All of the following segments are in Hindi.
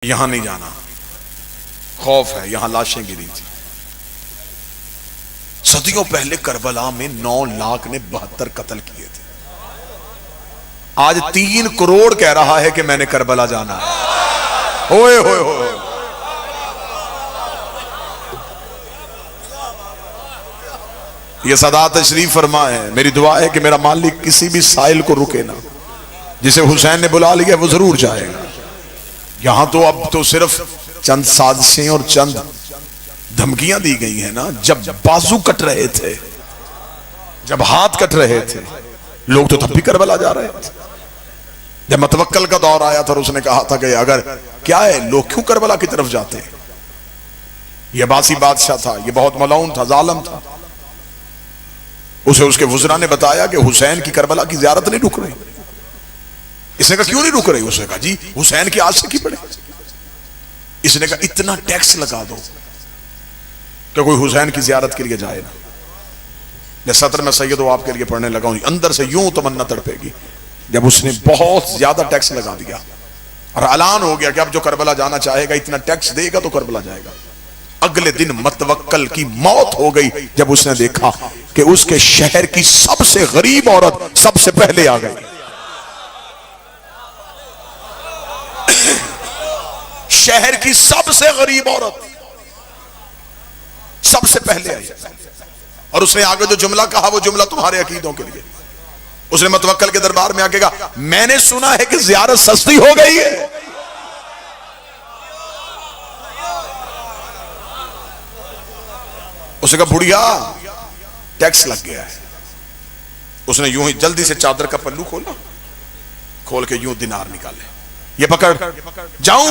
यहां नहीं जाना, खौफ है, यहां लाशें गिरी थी। सदियों पहले करबला में 9 लाख ने 72 कत्ल किए थे। आज 3 करोड़ कह रहा है कि मैंने करबला जाना है। ओए होए होए, ये सदा तशरीफ फरमा है। मेरी दुआ है कि मेरा मालिक किसी भी साइल को रुके ना, जिसे हुसैन ने बुला लिया वो जरूर जाएगा। यहां तो अब तो सिर्फ चंद साजिशें और चंद धमकियां दी गई हैं ना। जब बाजू कट रहे थे, जब हाथ कट रहे थे, लोग तो तब भी करबला जा रहे थे। जब मतवक्कल का दौर आया था और उसने कहा था कि अगर क्या है, लोग क्यों करबला की तरफ जाते हैं। यह बासी बादशाह था, यह बहुत मलऊन था, जालिम था। उसे उसके वुज़रा ने बताया कि हुसैन की करबला की ज़ियारत नहीं रुक रही। इसने कहा क्यों नहीं रुक रही। उसने कहा जी हुसैन की आशिकी पड़े। इसने कहा इतना टैक्स लगा दो कि कोई हुसैन की ज़ियारत के लिए जाए ना। मैं सत्र में सैयद आपके लिए पढ़ने लगा हूं, अंदर से यूं तमन्ना तड़पेगी। जब उसने बहुत ज्यादा टैक्स लगा दिया और ऐलान हो गया कि अब जो करबला जाना चाहेगा इतना टैक्स देगा तो करबला जाएगा। अगले दिन मतवक्कल की मौत हो गई जब उसने देखा कि उसके शहर की सबसे गरीब औरत सबसे पहले आ गई। शहर की सबसे गरीब औरत सबसे पहले आई और उसने आगे जो जुमला कहा वो जुमला तुम्हारे अकीदों के लिए। उसने मतवक्कल के दरबार में आके कहा मैंने सुना है कि ज़ियारत सस्ती हो गई है। उसने कहा बुढ़िया टैक्स लग गया है। उसने यूं ही जल्दी से चादर का पल्लू खोला, खोल के यूं दिनार निकाले। ये पकड़, जाऊं।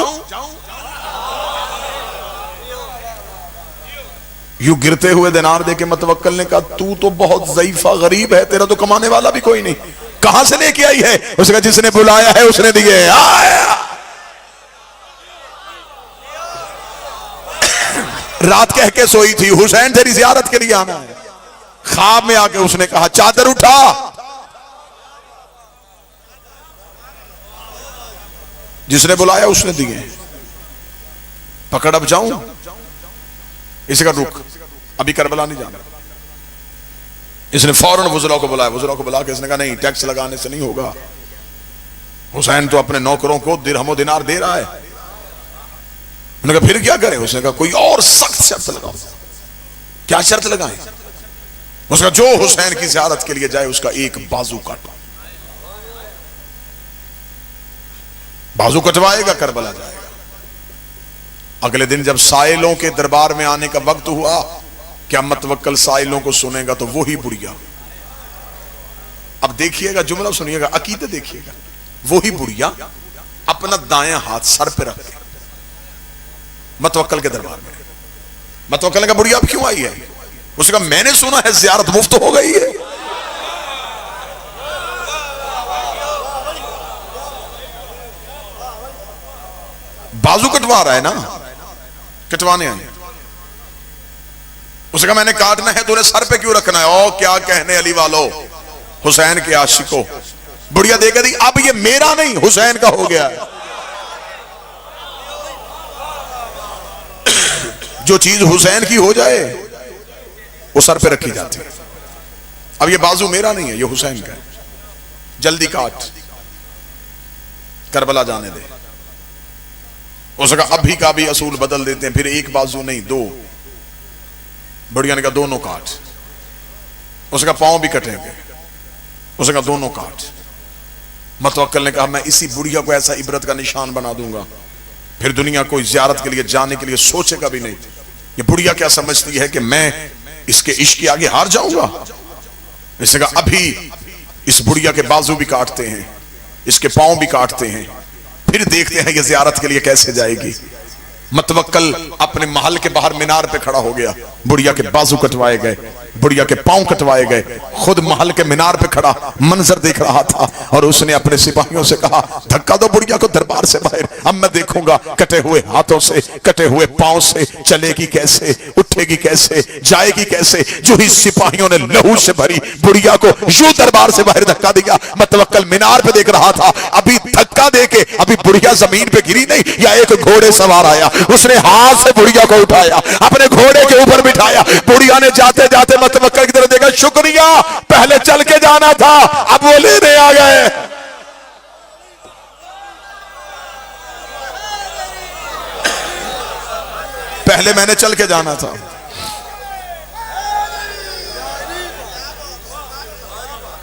यूं गिरते हुए दिनार देके मतवक्कल ने कहा तू तो बहुत ज़ईफा गरीब है, तेरा तो कमाने वाला भी कोई नहीं, कहां से लेके आई है। उसने कहा जिसने बुलाया है उसने दिए। आया रात कह के सोई थी हुसैन तेरी ज़ियारत के लिए आना है। ख्वाब में आके उसने कहा चादर उठा। जिसने बुलाया उसने दिए। पकड़, अब जाऊं। इसका रुक, अभी करबला नहीं जाना। इसने फौरन वुज़रा को बुलाया। वुज़रा को बुला के इसने कहा नहीं, टैक्स लगाने से नहीं होगा। हुसैन तो अपने नौकरों को दिरहम दिनार दे रहा है। उन्होंने कहा फिर क्या करें। उसने कहा कोई और सख्त शर्त लगाओ। क्या शर्त लगाएं। उसका जो हुसैन की ज़ियारत के लिए जाए उसका एक बाजू काटो। बाजू कटवाएगा, करबला जाएगा। अगले दिन जब साइलों के दरबार में आने का वक्त हुआ, क्या मतवक्कल साइलों को सुनेगा तो वही बुढ़िया। अब देखिएगा, जुमला सुनिएगा, अकीदे देखिएगा। वही बुढ़िया अपना दायां हाथ सर पे रख के मतवक्कल के दरबार में। मतवक्कल ने कहा बुढ़िया अब क्यों आई है। उसने कहा मैंने सुना है ज़ियारत मुफ्त हो गई है। बाजू कटवा रहा है ना, कटवाने आए। उसने कहा मैंने काटना है, तूने सर पे क्यों रखना है। ओ क्या कहने अली वालों, हुसैन के आशिकों। बुढ़िया देकर दी अब ये मेरा नहीं हुसैन का हो गया है। जो चीज हुसैन की हो जाए वो सर पे रखी जाती है। अब ये बाजू मेरा नहीं है, ये हुसैन का है। जल्दी काट, करबला जाने दे। उसका अभी का भी असूल बदल देते हैं, फिर एक बाजू नहीं 2। बढ़िया ने कहा दोनों काट। उसका पांव भी कटेंगे। उसका दोनों काट। मतवक्कल ने कहा मैं इसी बुढ़िया को ऐसा इबरत का निशान बना दूंगा, फिर दुनिया कोई ज़ियारत के लिए जाने के लिए सोचेगा भी नहीं। ये बुढ़िया क्या समझती है कि मैं इसके इश्क के आगे हार जाऊंगा। इसने कहा अभी इस बुढ़िया के बाजू भी काटते हैं, इसके पांव भी काटते हैं, फिर देखते हैं ये ज़ियारत के लिए कैसे जाएगी। मतवक्कल अपने महल के बाहर मीनार पे खड़ा हो गया। बुढ़िया के बाजू कटवाए गए। बुढ़िया के पांव कटवाए गए। खुद महल के मीनार पे खड़ा मंजर देख रहा था और उसने अपने सिपाहियों से कहा, धक्का दो बुढ़िया को दरबार से बाहर, अब मैं देखूंगा कटे हुए हाथों से, कटे हुए पांव से चलेगी कैसे, उठेगी कैसे, जाएगी कैसे। जो ही सिपाहियों ने लहू से भरी बुढ़िया को यूं दरबार से बाहर धक्का दिया। मैं तवक्कल मीनार पे देख रहा था, अभी धक्का देके अभी बुढ़िया जमीन पे गिरी नहीं, या एक घोड़े सवार आया, उसने हाथ से बुढ़िया को उठाया, अपने घोड़े के ऊपर बिठाया। बुढ़िया ने जाते जाते मतवक्कल की तरफ देखा, शुक्रिया, पहले चल के जाना था, अब वो लेने आ गए। पहले मैंने चल के जाना था।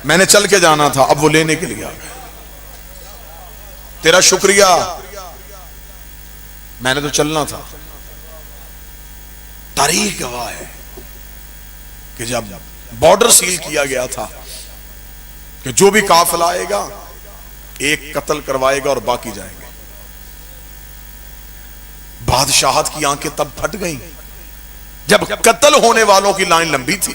मैंने चल के जाना था, अब वो लेने के लिए आ गए। तेरा शुक्रिया, मैंने तो चलना था। तारीख गवाह है कि जब बॉर्डर सील किया गया था कि जो भी काफिला आएगा एक कत्ल करवाएगा और बाकी जाएंगे। बादशाहत की आंखें तब फट गईं जब कत्ल होने वालों की लाइन लंबी थी,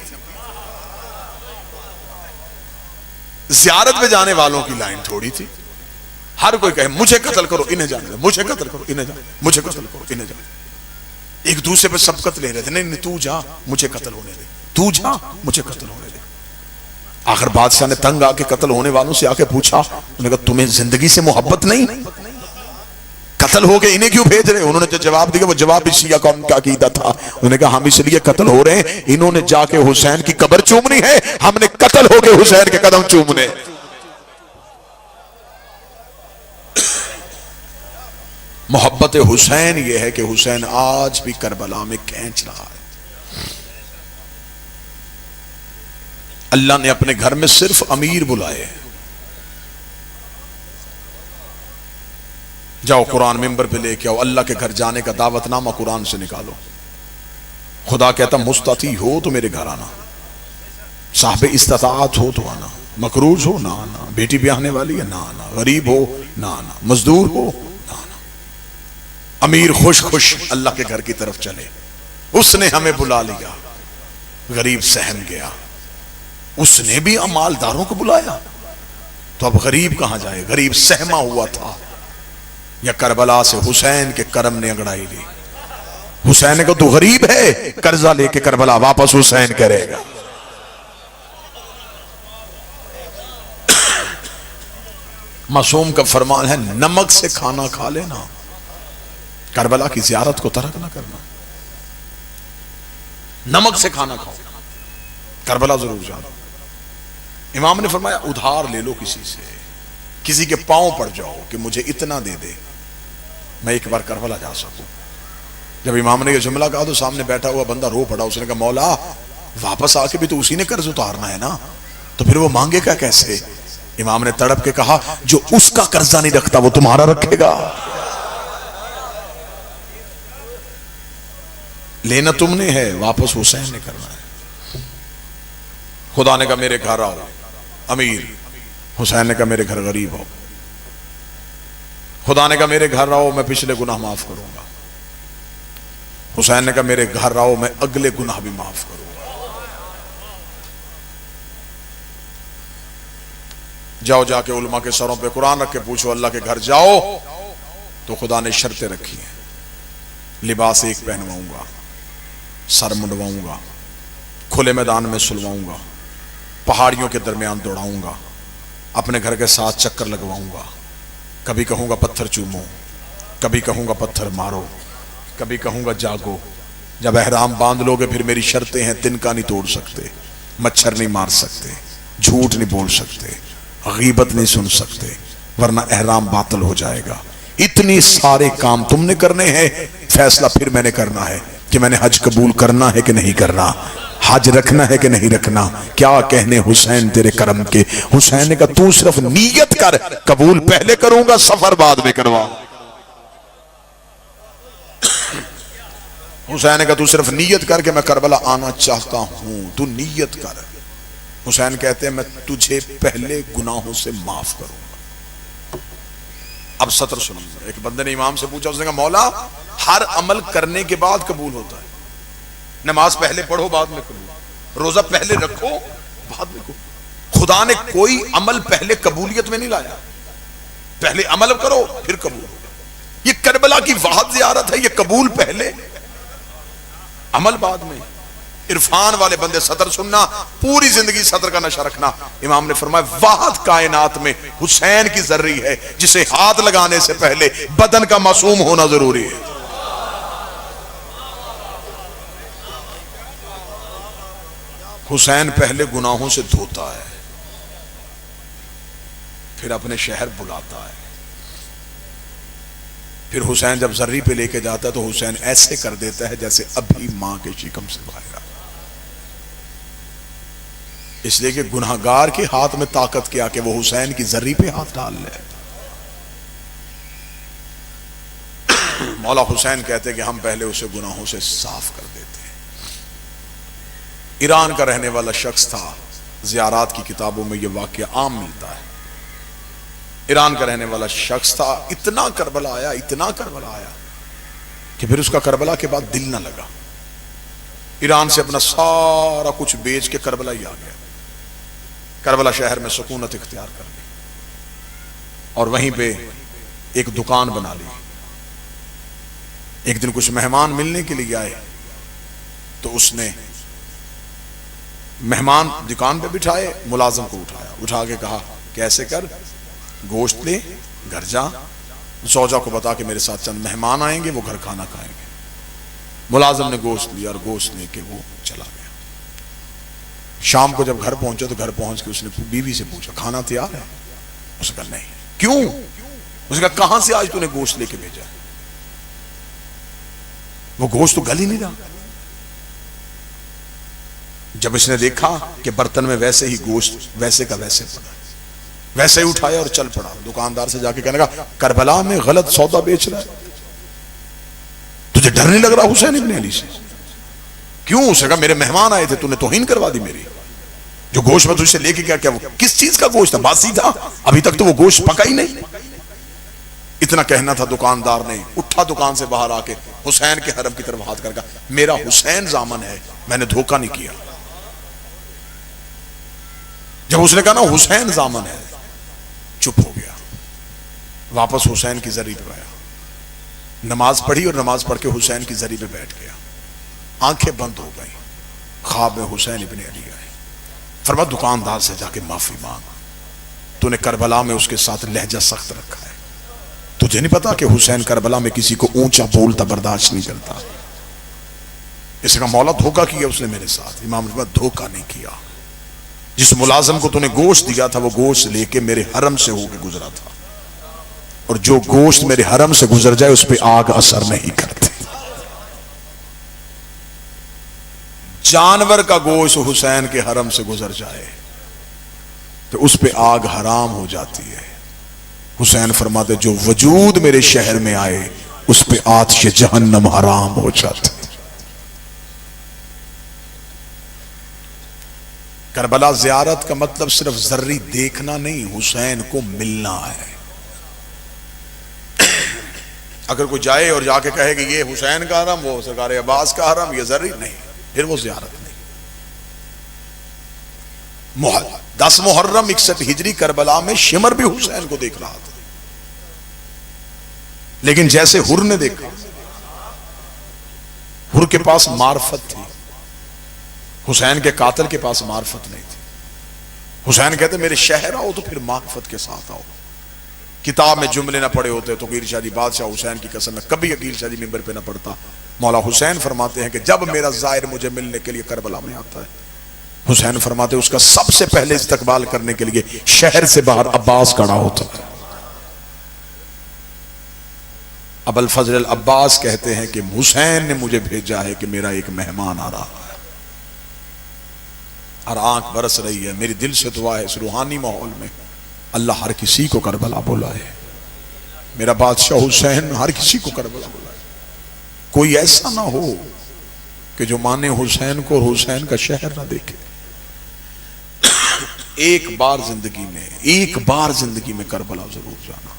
ज़ियारत पे जाने वालों की लाइन थोड़ी थी। हर कोई कहे मुझे कत्ल करो, इन्हें जाने दो, मुझे कत्ल करो, इन्हें जाने, मुझे कत्ल करो, इन्हें जाने। एक दूसरे पे सबकत ले रहे थे, नहीं नहीं तू जा, मुझे कत्ल होने दे, तू जा, मुझे कत्ल होने दे। आखिर बादशाह ने तंग आके कत्ल होने वालों से आके पूछा, उन्होंने कहा तुम्हें जिंदगी से मोहब्बत नहीं, कत्ल हो गए, इन्हें क्यों भेज रहे? उन्होंने जो जवाब दिया वो जवाब भी शिया कौम का अकीदा था। उन्होंने कहा हम इसलिए कत्ल हो रहे हैं, इन्होंने जाके हुसैन की कब्र चूमनी है, हमने कत्ल हो गए हुसैन के कदम चूमने। मोहब्बत हुसैन ये है कि हुसैन आज भी करबला में खींच रहा है। अल्लाह ने अपने घर में सिर्फ अमीर बुलाए। जाओ कुरान मिंबर पे लेके आओ, अल्लाह के घर जाने का दावतनामा कुरान से निकालो। खुदा कहता मुस्तती हो तो मेरे घर आना, साहब इस्तात हो तो आना, मकरूज हो ना आना, बेटी ब्याहने वाली है ना आना, गरीब हो ना आना, मजदूर हो ना आना। अमीर खुश खुश अल्लाह के घर की तरफ चले। उसने हमें बुला लिया, गरीब सहम गया। उसने भी मालदारों को बुलाया, तो अब गरीब कहां जाए? गरीब सहमा हुआ था। या करबला से हुसैन के करम ने अंगड़ाई ली। हुसैन ने कहा तू गरीब है, कर्जा लेके करबला वापस हुसैन करेगा। मासूम का फरमान है नमक से खाना खा लेना, करबला की ज़ियारत को तर्क ना करना। नमक से खाना खाओ, करबला जरूर जाना। इमाम ने फरमाया उधार ले लो किसी से, किसी के पांव पड़ जाओ कि मुझे इतना दे दे, मैं एक बार करबला जा सकूं। जब इमाम ने यह जुमला कहा तो सामने बैठा हुआ बंदा रो पड़ा। उसने कहा मौला वापस आके भी तो उसी ने कर्ज उतारना है ना, तो फिर वो मांगेगा कैसे? इमाम ने तड़प के कहा जो उसका कर्जा नहीं रखता वो तुम्हारा रखेगा। लेना तुमने है, वापस हुसैन ने करना है। खुदा ने कहा मेरे घर आओ अमीर, हुसैन ने कहा मेरे घर गरीब हो। खुदा ने कहा मेरे घर आओ मैं पिछले गुनाह माफ करूंगा। हुसैन ने कहा मेरे घर आओ मैं अगले गुनाह भी माफ करूंगा। जाओ जाके उलमा के सरों पे कुरान रख के पूछो अल्लाह के घर जाओ तो खुदा ने शर्तें रखी हैं। लिबास एक पहनवाऊंगा, सर मुंडवाऊंगा, खुले मैदान में सुलवाऊंगा, पहाड़ियों के दरमियान दौड़ाऊंगा, अपने घर के साथ चक्कर लगवाऊंगा। कभी कहूंगा पत्थर चूमो, कभी कहूंगा पत्थर मारो, कभी कहूंगा जागो। जब एहराम बांध लोगे फिर मेरी शर्तें हैं, तिनका नहीं तोड़ सकते, मच्छर नहीं मार सकते, झूठ नहीं बोल सकते, गीबत नहीं सुन सकते, वरना एहराम बातिल हो जाएगा। इतने सारे काम तुमने करने हैं, फैसला फिर मैंने करना है कि मैंने हज कबूल करना है कि नहीं करना, हज रखना है कि नहीं रखना। क्या कहने हुसैन तेरे करम के। हुसैन ने कहा तू सिर्फ नीयत कर, कबूल पहले करूंगा, सफर बाद में करवा। हुसैन ने कहा तू सिर्फ नीयत कर के मैं करबला आना चाहता हूं, तू नीयत कर। हुसैन कहते हैं मैं तुझे पहले गुनाहों से माफ करूंगा। अब सत्र सुनिए। एक बंदे ने इमाम से पूछा, उसने कहा मौला हर अमल करने के बाद कबूल होता है, नमाज पहले पढ़ो बाद में कबूल, रोजा पहले रखो बाद में को। खुदा ने कोई अमल पहले कबूलियत में नहीं लाया, पहले अमल करो फिर कबूल। ये करबला की वाहद ज़ियारत है, ये कबूल पहले अमल बाद में। इरफान वाले बंदे सतर सुनना, पूरी जिंदगी सतर का नशा रखना। इमाम ने फरमाया वाहद कायनात में हुसैन की जर्री है जिसे हाथ लगाने से पहले बदन का मासूम होना जरूरी है। हुसैन पहले गुनाहों से धोता है, फिर अपने शहर बुलाता है। फिर हुसैन जब जर्री पे लेके जाता है तो हुसैन ऐसे कर देता है जैसे अभी मां के शिकम से बाहर आ। इसलिए कि गुनाहगार के हाथ में ताकत क्या कि वो हुसैन की जर्री पे हाथ डाल ले। मौला हुसैन कहते कि हम पहले उसे गुनाहों से साफ कर देते हैं। ईरान का रहने वाला शख्स था, ज़ियारात की किताबों में यह वाकया आम मिलता है। ईरान का रहने वाला शख्स था, इतना करबला आया, इतना करबला आया कि फिर उसका करबला के बाद दिल ना लगा। ईरान से अपना सारा कुछ बेच के करबला ही आ गया। करबला शहर में सुकूनत इख्तियार कर ली और वहीं पे एक दुकान बना ली। एक दिन कुछ मेहमान मिलने के लिए आए तो उसने मेहमान दुकान पे बिठाए, मुलाजिम को उठाया, उठा के कहा कैसे कर, गोश्त ले घर जा, सौजा को बता के मेरे साथ चंद मेहमान आएंगे, वो घर खाना खाएंगे। मुलाजिम ने गोश्त लिया और गोश्त लेके वो चला गया। शाम को जब घर पहुंचे तो घर पहुंच के उसने बीवी से पूछा खाना तैयार है? उसने कहा नहीं। क्यों? उसने कहा कहां से आज तूने गोश्त लेके भेजा? वो गोश्त तो गल ही नहीं रहा। जब इसने देखा कि बर्तन में वैसे ही गोश्त वैसे का वैसे पड़ा, वैसे ही उठाया और चल पड़ा। दुकानदार से जाके कहने लगा करबला में गलत सौदा बेच रहा है, तुझे डर नहीं लग रहा हुसैन इब्ने अली से? क्यों? उसने कहा मेरे मेहमान आए थे, तूने तौहीन करवा दी मेरी। जो गोश्त में तुझसे लेके क्या क्या, वो किस चीज का गोश्त था? बासी था, अभी तक तो वो गोश्त पका ही नहीं। इतना कहना था, दुकानदार ने उठा दुकान से बाहर आके हुसैन के हरम की तरफ हाथ करके मेरा हुसैन जामन है, मैंने धोखा नहीं किया। जब उसने कहा ना हुसैन जामन है, चुप हो गया। वापस हुसैन की जरी पे आया, नमाज पढ़ी और नमाज पढ़ के हुसैन की जरी पे बैठ गया। आंखें बंद हो गई, ख्वाब में हुसैन इब्ने अली आए। फरमा दुकानदार से जाके माफी मांग, तूने करबला में उसके साथ लहजा सख्त रखा है। तुझे नहीं पता कि हुसैन करबला में किसी को ऊंचा बोलता बर्दाश्त नहीं करता। इसने कहा मौला धोखा किया उसने मेरे साथ। इमाम ने कहा धोखा नहीं किया, जिस मुलाजिम को तूने गोश्त दिया था वो गोश्त लेके मेरे हरम से होके गुजरा था, और जो गोश्त मेरे हरम से गुजर जाए उस पर आग असर नहीं करती। जानवर का गोश्त हुसैन के हरम से गुजर जाए तो उस पर आग हराम हो जाती है। हुसैन फरमाते जो वजूद मेरे शहर में आए उस पे आतिश जहन्नम हराम हो जाती। करबला ज़ियारत का मतलब सिर्फ जर्री देखना नहीं, हुसैन को मिलना है। अगर कोई जाए और जाके कहे कि ये हुसैन का हरम, वो सरकार अब्बास का हरम, ये जर्री नहीं, फिर वो ज़ियारत नहीं। 10 मुहर्रम 61 हिजरी करबला में शिमर भी हुसैन को देख रहा था, लेकिन जैसे हुर ने देखा, हुर के पास मार्फत थी, हुसैन के कातिल के पास मार्फत नहीं थी। हुसैन कहते मेरे शहर आओ तो फिर मार्फत के साथ आओ। किताब में जुमले ना पड़े होते तो अकील शादी बादशाह हुसैन की कसम में कभी अकील शादी मिंबर पे ना पड़ता। मौला हुसैन फरमाते हैं कि जब मेरा ज़ाहिर मुझे मिलने के लिए करबला में आता है, हुसैन फरमाते उसका सबसे पहले इस्तकबाल करने के लिए शहर से बाहर अब्बास खड़ा होता है। अबुल फजल अब्बास कहते हैं कि हुसैन ने मुझे भेजा है कि मेरा एक मेहमान आ रहा है, और आंख बरस रही है। मेरी दिल से दुआ है इस रूहानी माहौल में अल्लाह हर किसी को करबला बुलाए। मेरा बादशाह हुसैन हर किसी को करबला बुलाए। कोई ऐसा ना हो कि जो माने हुसैन को और हुसैन का शहर ना देखे। एक बार जिंदगी में करबला जरूर जाना।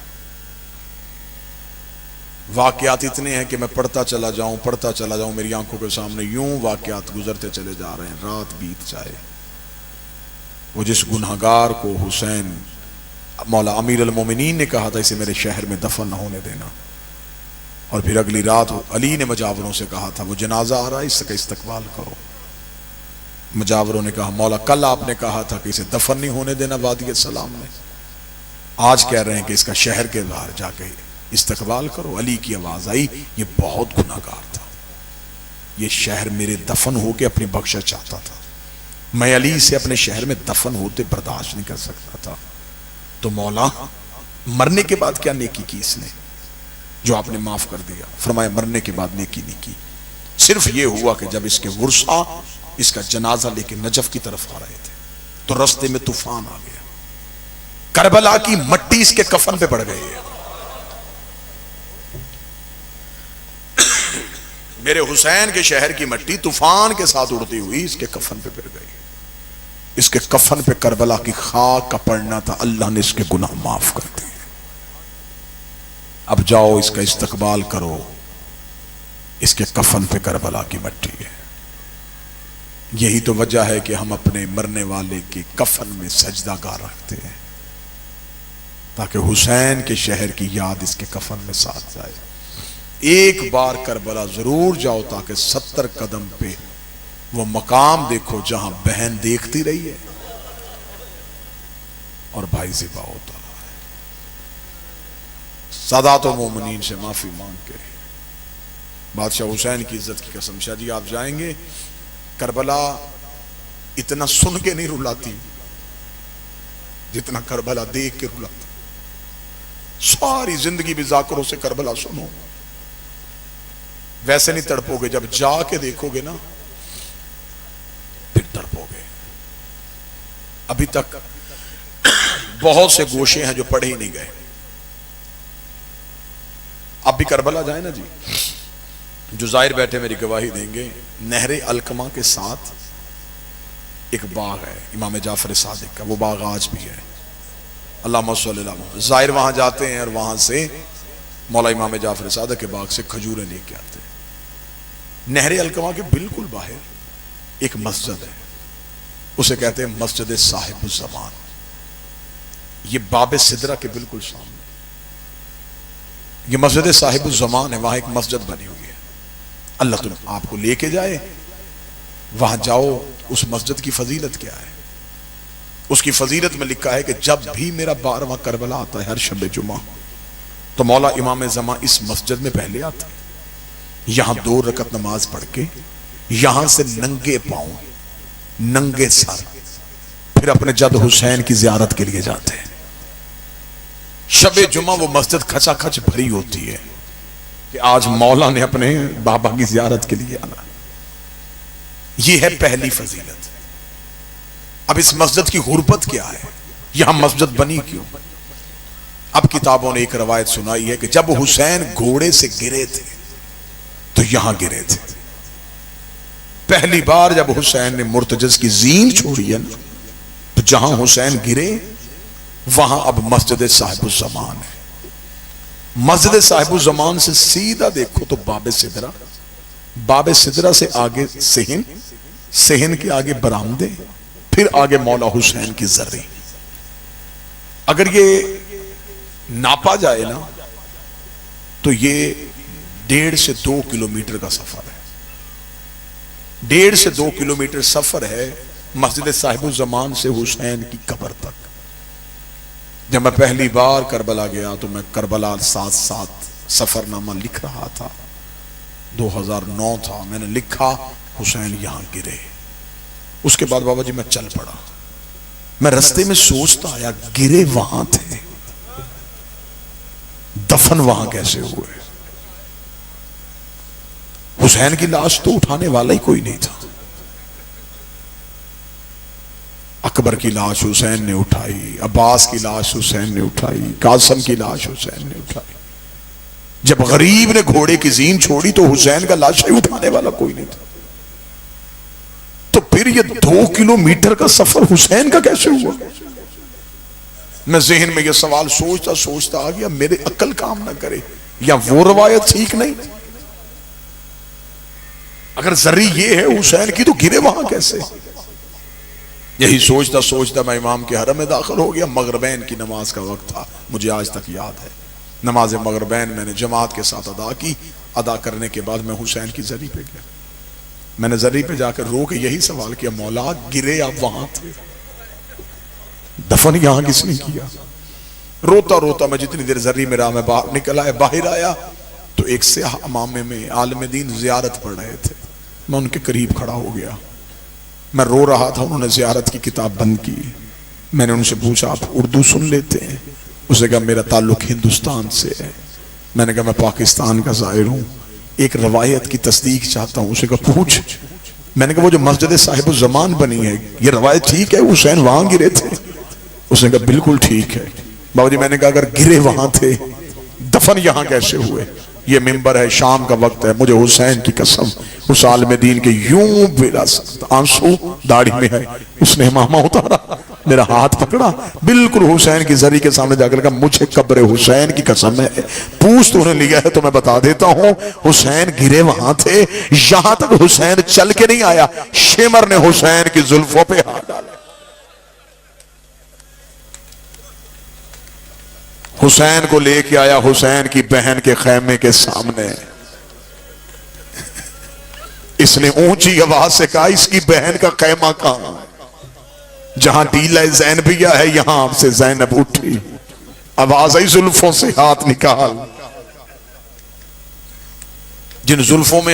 वाकयात इतने हैं कि मैं पढ़ता चला जाऊं, मेरी आंखों के सामने यूं वाकयात गुजरते चले जा रहे हैं, रात बीत जाए। वो जिस गुनहगार को हुसैन मौला अमीर अल मोमिनीन ने कहा था इसे मेरे शहर में दफन न होने देना, और फिर अगली रात अली ने मजावरों से कहा था वो जनाजा आ रहा है, इसका इस्तकबाल करो। मजावरों ने कहा मौला कल आपने कहा था कि इसे दफन नहीं होने देना वादी सलाम में, आज कह रहे हैं कि इसका शहर के बाहर जाके इस्तकबाल करो। अली की आवाज आई, ये बहुत गुनाहगार था, ये शहर मेरे दफन होके अपनी बख्शिश चाहता था, मैं अली से अपने शहर में दफन होते बर्दाश्त नहीं कर सकता था। तो मौला मरने के बाद क्या नेकी की इसने जो आपने माफ कर दिया? फरमाया मरने के बाद नेकी नहीं की, सिर्फ ये हुआ कि जब इसके वर्षा इसका जनाजा लेके नजफ की तरफ आ रहे थे तो रास्ते में तूफान आ गया, करबला की मट्टी इसके कफन पे पड़ गई है। मेरे हुसैन के शहर की मट्टी तूफान के साथ उड़ती हुई इसके कफन पे गिर गई। इसके कफन पे करबला की खाक का पड़ना था, अल्लाह ने इसके गुनाह माफ कर दिए। अब जाओ इसका इस्तकबाल करो, इसके कफन पे करबला की मट्टी है। यही तो वजह है कि हम अपने मरने वाले के कफन में सजदागार रखते हैं ताकि हुसैन के शहर की याद इसके कफन में साथ जाए। एक बार करबला जरूर जाओ ताकि 70 कदम पे वो मकाम देखो जहां बहन देखती रही है और भाई ज़िबा होता है। सादात व मोमिनीन से माफी मांग के बादशाह हुसैन की इज्जत की कसम, शाह जी आप जाएंगे, करबला इतना सुन के नहीं रुलाती जितना करबला देख के रुलाती। सारी जिंदगी भी जाकरों से करबला सुनो, वैसे नहीं तड़पोगे, जब जाके देखोगे ना फिर तड़पोगे। अभी तक बहुत से गोशे हैं जो पढ़े ही नहीं गए। अब भी करबला जाए ना जी, जो जाहिर बैठे मेरी गवाही देंगे, नहरे अलकमा के साथ एक बाग है इमाम जाफर सादिक का, वो बाग आज भी है। अल्लाहुम्मा सल्ली अला मुहम्मद। जाहिर वहां जाते हैं और वहां से मौला इमाम जाफर सादिक के बाग से खजूरें लेके आते हैं। नहरे अलकमा के बिल्कुल बाहर एक मस्जिद है, उसे कहते हैं मस्जिद साहिबुज़्ज़मान। ये बाब सिदरा के बिल्कुल सामने ये मस्जिद साहिबुज़्ज़मान है, वहां एक मस्जिद बनी हुई है। अल्लाह तुम आपको लेके जाए, वहां जाओ। उस मस्जिद की फजीलत क्या है? उसकी फजीलत में लिखा है कि जब भी मेरा 12वां करबला आता है हर शब जुमा, तो मौला इमाम ज़मा इस मस्जिद में पहले आते हैं, यहां 2 रकत नमाज पढ़ के यहां से नंगे पांव नंगे सर फिर अपने जद हुसैन की जियारत के लिए जाते हैं। शबे जुमा वो मस्जिद खचाखच भरी होती है कि आज मौला ने अपने बाबा की जियारत के लिए आना। यह है पहली फजीलत। अब इस मस्जिद की गुर्बत क्या है, यहां मस्जिद बनी क्यों? अब किताबों ने एक रवायत सुनाई है कि जब हुसैन घोड़े से गिरे थे तो यहां गिरे थे। पहली बार जब हुसैन ने मुर्तजस की जीन छोड़ी है ना, तो जहां हुसैन गिरे वहां अब मस्जिद साहिबुज़्ज़मान है। मस्जिद साहिबुज़्ज़मान से सीधा देखो तो बाबे सिदरा, बाबे सिदरा से आगे सेहन, सेहन के आगे बरामदे, फिर आगे मौला हुसैन की जर्री। अगर ये नापा जाए ना तो ये 1.5 से 2 किलोमीटर का सफर है। 1.5 से 2 किलोमीटर सफर है मस्जिद साहिबुज़्ज़मान से हुसैन की कब्र तक। जब मैं पहली बार करबला गया तो मैं करबला साथ साथ सफरनामा लिख रहा था, 2009 था। मैंने लिखा हुसैन यहां गिरे। उसके बाद बाबा जी मैं चल पड़ा। मैं रास्ते में सोचता आया गिरे वहां थे, दफन वहां कैसे हुए? हुसैन की लाश तो उठाने वाला ही कोई नहीं था। अकबर की लाश हुसैन ने उठाई, अब्बास की लाश हुसैन ने उठाई, कासिम की लाश हुसैन ने उठाई। जब गरीब ने घोड़े की जीन छोड़ी तो हुसैन का लाश ही उठाने वाला कोई नहीं था। तो फिर ये 2 किलोमीटर का सफर हुसैन का कैसे हुआ? मैं जहन में ये सवाल सोचता सोचता आ गया, मेरे अक्ल काम ना करे। या वो रवायत ठीक नहीं? अगर जरी ये है हुसैन की तो गिरे वहां कैसे? यही सोचता सोचता मैं इमाम के हरम में दाखिल हो गया। मगरबैन की नमाज का वक्त था, मुझे आज तक याद है। नमाज मगरबैन मैंने जमात के साथ अदा की। अदा करने के बाद मैं हुसैन की जरी पे गया। मैंने जरी पे जाकर रो के यही सवाल किया, मौला गिरे आप वहां थे, दफन यहां किसने किया? रोता रोता मैं जितनी देर जरी में रहा, मैं बाहर निकल आया। बाहर आया तो एक सियाह अमामे में आलिम दीन जियारत पढ़ रहे थे। मैं उनके करीब खड़ा हो गया, मैं रो रहा था। उन्होंने जियारत की किताब बंद की। मैंने उनसे पूछा, आप उर्दू सुन लेते हैं? उसने कहा, मेरा ताल्लुक हिंदुस्तान से है। मैंने कहा, मैं पाकिस्तान का ज़ाहिर हूं, एक रवायत की तस्दीक चाहता हूं। उसने कहा, पूछ। मैंने कहा, वो जो मस्जिद साहिब जमान बनी है, ये रवायत ठीक है? हुसैन वहां गिरे थे? उसने कहा, बिल्कुल ठीक है। बाबा जी, मैंने कहा, अगर गिरे वहां थे, दफन यहां कैसे हुए? ये मिंबर है, शाम का वक्त है, मुझे हुसैन की कसम, उस आलिम दीन के यूं विरासत आंसू दाढ़ी में है। उसने इमामा उतारा, मेरा हाथ पकड़ा, बिल्कुल हुसैन की जरी के सामने जाकर कहा, मुझे कब्र हुसैन की कसम है, पूछ तूने लिया है तो मैं बता देता हूं, हुसैन गिरे वहां थे। यहां तक हुसैन चल के नहीं आया, शेमर ने हुसैन की जुल्फों पे हाथ डाला। हुसैन को लेके आया हुसैन की बहन के खैमे के सामने। इसने ऊंची आवाज से कहा, इसकी बहन का खैमा कहां? जहां डीला ज़ैनबिया है, यहां से ज़ैनब उठी, आवाज आई, जुल्फों से हाथ निकाल। जिन जुल्फों में